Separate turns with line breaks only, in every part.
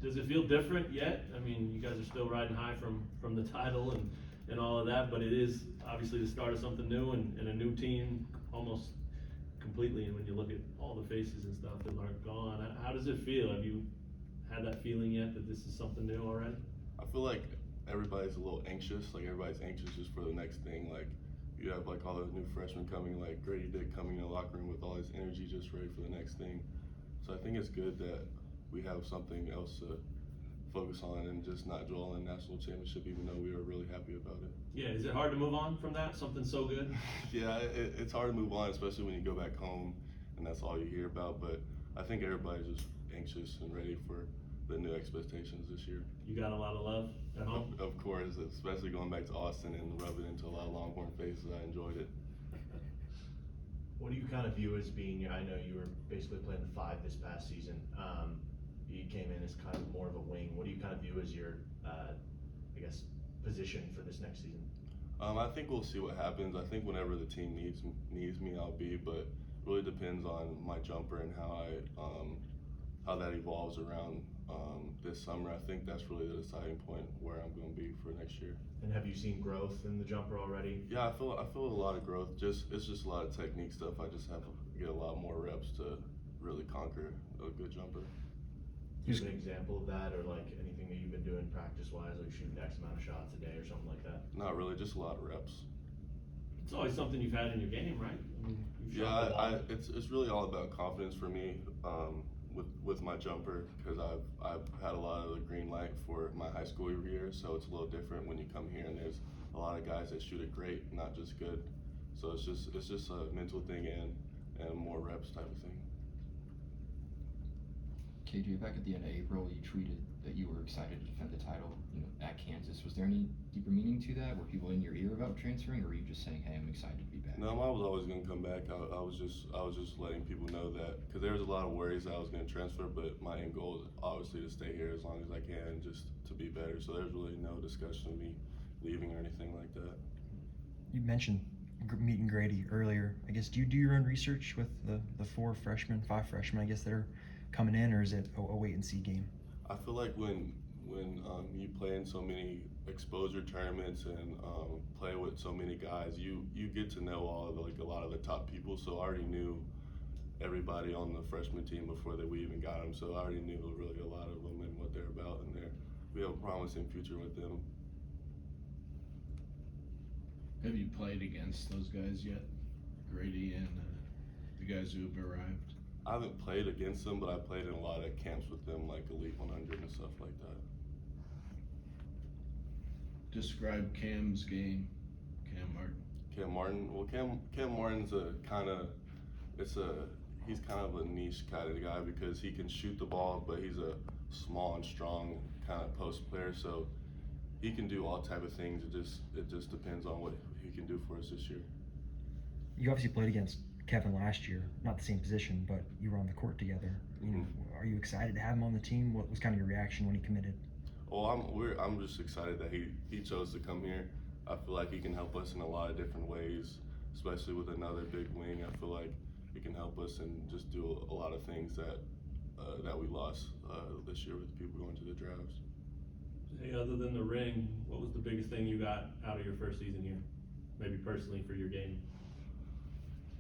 Does it feel different yet? I mean, you guys are still riding high from the title and all of that, but it is obviously the start of something new and a new team almost completely. And when you look at all the faces and stuff that aren't gone, how does it feel? Have you had that feeling yet that this is something new already?
I feel like everybody's a little anxious. Like everybody's anxious just for the next thing. Like you have like all those new freshmen coming, like Gradey did coming in the locker room with all his energy, just ready for the next thing. So I think it's good that we have something else to focus on and just not dwell on national championship, even though we were really happy about it.
Yeah, is it hard to move on from that? Something so good?
Yeah, it's hard to move on, especially when you go back home and that's all you hear about. But I think everybody's just anxious and ready for the new expectations this year.
You got a lot of love at home?
Of course, especially going back to Austin and rubbing into a lot of Longhorn faces. I enjoyed it.
What do you kind of view as being, I know you were basically playing the 5 this past season. You came in as kind of more of a wing. What do you kind of view as your, I guess, position for this next season?
I think we'll see what happens. I think whenever the team needs me, I'll be, but it really depends on my jumper and how that evolves around this summer. I think that's really the deciding point where I'm going to be for next year.
And have you seen growth in the jumper already?
Yeah, I feel a lot of growth. It's just a lot of technique stuff. I just have to get a lot more reps to really conquer a good jumper.
Do you have an example of that, or like anything that you've been doing practice-wise, like shooting X amount of shots a day or something like that?
Not really, just a lot of reps.
It's always something you've had in your game, right? I mean,
it's really all about confidence for me with my jumper, because I've had a lot of the green light for my high school year, so it's a little different when you come here and there's a lot of guys that shoot it great, not just good. So it's just a mental thing and more reps type of thing.
KJ, back at the end of April, you tweeted that you were excited to defend the title, at Kansas. Was there any deeper meaning to that? Were people in your ear about transferring, or were you just saying, "Hey, I'm excited to be back"?
No, I was always going to come back. I was just letting people know that, because there was a lot of worries that I was going to transfer, but my end goal is obviously to stay here as long as I can, just to be better. So there's really no discussion of me leaving or anything like that.
You mentioned meeting Gradey earlier. I guess, do you do your own research with the 5 freshmen, I guess, that are coming in, or is it a wait and see game?
I feel like when you play in so many exposure tournaments and play with so many guys, you get to know a lot of the top people. So I already knew everybody on the freshman team before we even got them. So I already knew really a lot of them and what they're about, and we have a promising future with them.
Have you played against those guys yet, Gradey and the guys who have arrived?
I haven't played against them, but I played in a lot of camps with them, like Elite 100 and stuff like that.
Describe Cam's game, Cam Martin.
Cam Martin. Well, Cam Martin's he's kind of a niche kind of guy, because he can shoot the ball, but he's a small and strong kind of post player. So he can do all type of things. It just depends on what he can do for us this year.
You obviously played against Kevin last year, not the same position, but you were on the court together. Are you excited to have him on the team? What was kind of your reaction when he committed?
Well, I'm just excited that he chose to come here. I feel like he can help us in a lot of different ways, especially with another big wing. I feel like he can help us and just do a lot of things that we lost this year with people going to the drafts.
Hey, other than the ring, what was the biggest thing you got out of your first season here? Maybe personally for your game?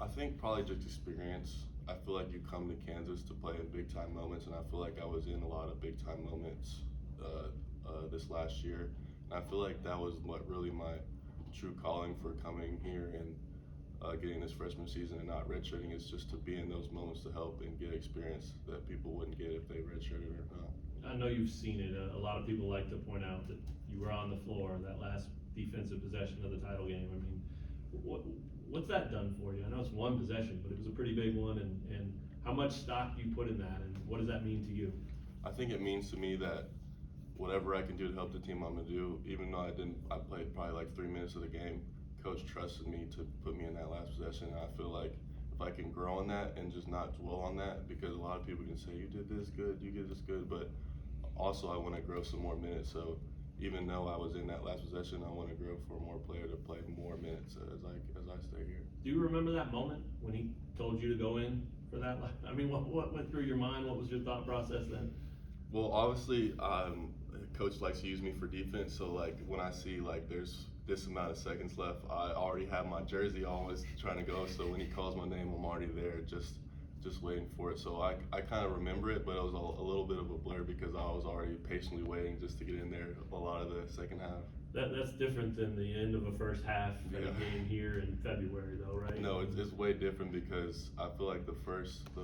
I think probably just experience. I feel like you come to Kansas to play in big time moments, and I feel like I was in a lot of big time moments this last year. And I feel like that was what really my true calling for coming here and getting this freshman season and not redshirting, is just to be in those moments to help and get experience that people wouldn't get if they redshirted or not.
I know you've seen it. A lot of people like to point out that you were on the floor that last defensive possession of the title game. I mean, what's that done for you? I know it's one possession, but it was a pretty big one, and how much stock do you put in that, and what does that mean to you?
I think it means to me that whatever I can do to help the team, I'm gonna do. Even though I played probably like 3 minutes of the game, coach trusted me to put me in that last possession, and I feel like if I can grow on that and just not dwell on that, because a lot of people can say, you did this good, you did this good, but also I want to grow some more minutes. So even though I was in that last possession, I want to grow for more player to play more minutes as I stay here.
Do you remember that moment when he told you to go in for that? I mean, what went through your mind? What was your thought process then?
Well, obviously, coach likes to use me for defense. So like when I see like there's this amount of seconds left, I already have my jersey always trying to go. So when he calls my name, I'm already there, just waiting for it. So I kind of remember it, but it was a little bit of a blur because I was already patiently waiting just to get in there a lot of the second half.
That's different than the end of a first half at
Yeah.
a game here in February, though, right?
No, it's way different because I feel like the first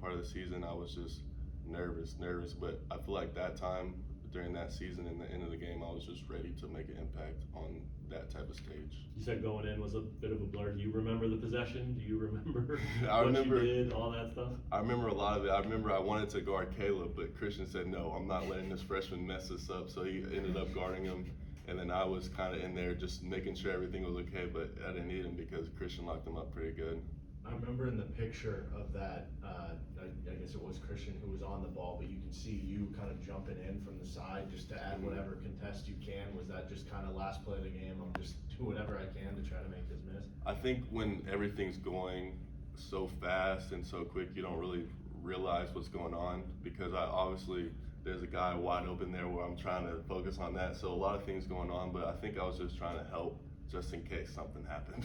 part of the season I was just nervous, but I feel like that time during that season and the end of the game I was just ready to make an impact on that type of stage.
You said going in was a bit of a blur. Do you remember the possession? Do you remember
I
what
remember-
you did, all that stuff?
I remember a lot of it. I remember I wanted to guard Caleb, but Christian said no, I'm not letting this freshman mess this up, so he ended up guarding him. And then I was kind of in there just making sure everything was okay, but I didn't need him because Christian locked him up pretty good.
I remember in the picture of that, I guess it was Christian who was on the ball, but you can see you kind of jumping in from the side just to add whatever contest you can. Was that just kind of last play of the game? I'm just do whatever I can to try to make this miss.
I think when everything's going so fast and so quick, you don't really realize what's going on because obviously there's a guy wide open there where I'm trying to focus on that. So a lot of things going on, but I think I was just trying to help just in case something happened.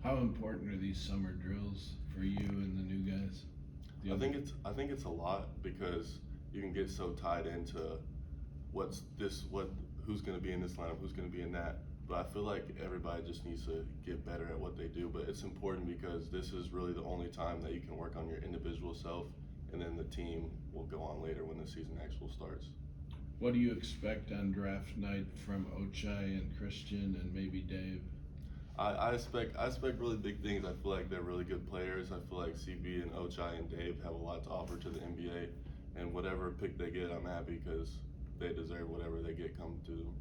How important are these summer drills for you and the new guys?
I think it's a lot because you can get so tied into who's going to be in this lineup, who's going to be in that. But I feel like everybody just needs to get better at what they do. But it's important because this is really the only time that you can work on your individual self, and then the team will go on later when the season actually starts.
What do you expect on draft night from Ochai and Christian and maybe Dave?
I expect really big things. I feel like they're really good players. I feel like CB and Ochai and Dave have a lot to offer to the NBA, and whatever pick they get, I'm happy because they deserve whatever they get coming to them.